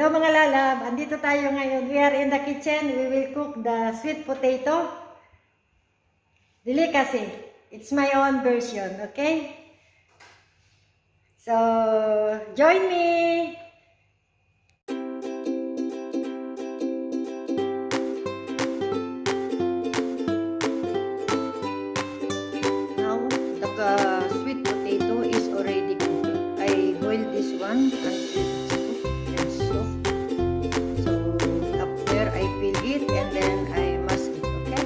Hello mga lalab, andito tayo ngayon. We are in the kitchen. We will cook the sweet potato delicacy. It's my own version, okay? So, join me! Now, the sweet potato is already cooked. I boiled this one until it's soft. So, after I peel it and then I mask it, okay?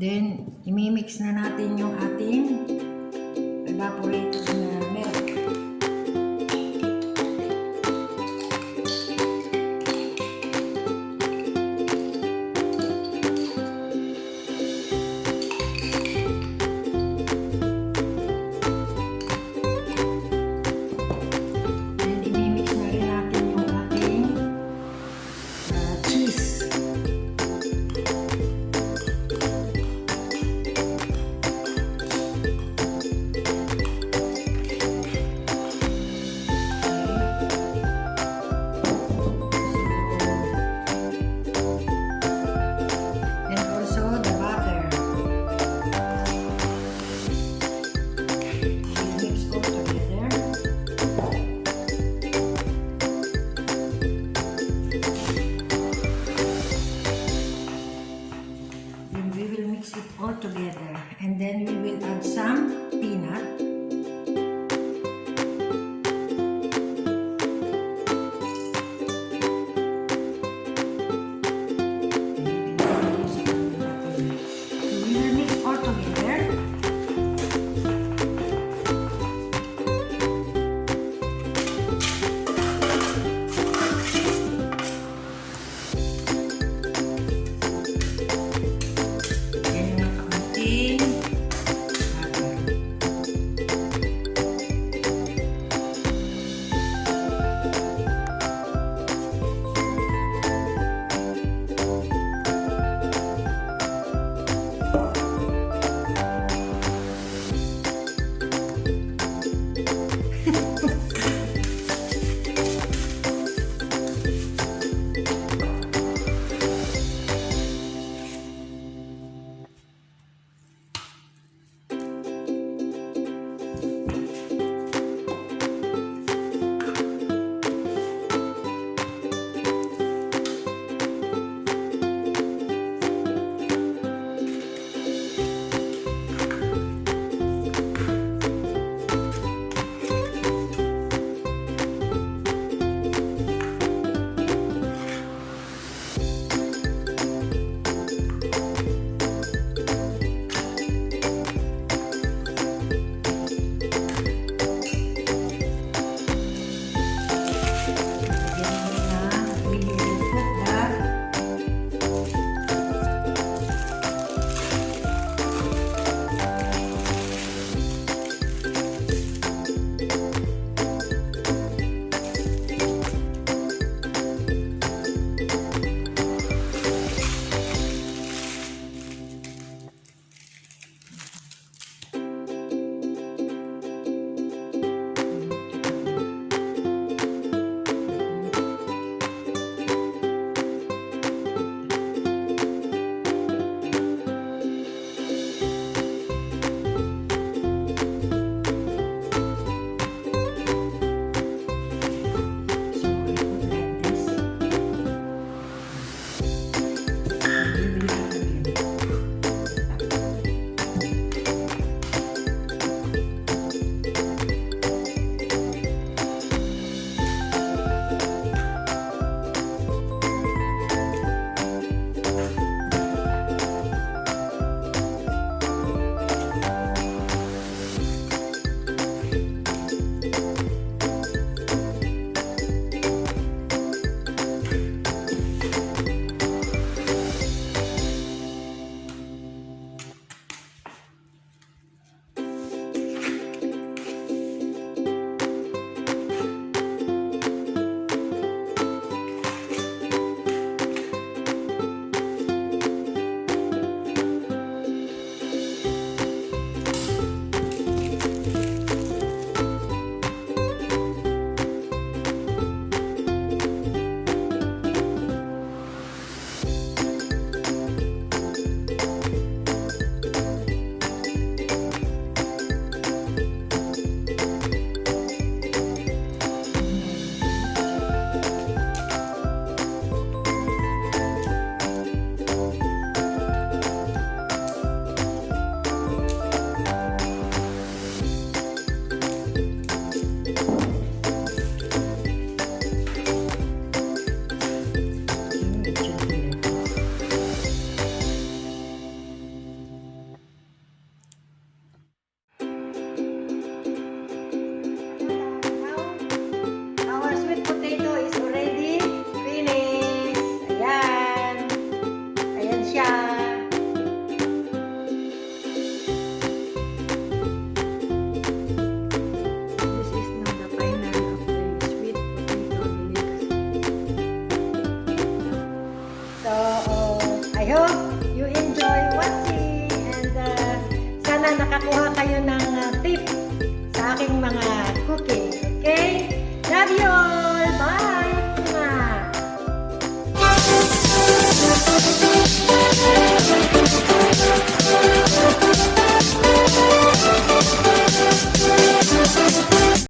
Then, imimix na natin yung ating evaporated na milk. Then, imimix na rin natin yung ating cheese. All together, and then we will add some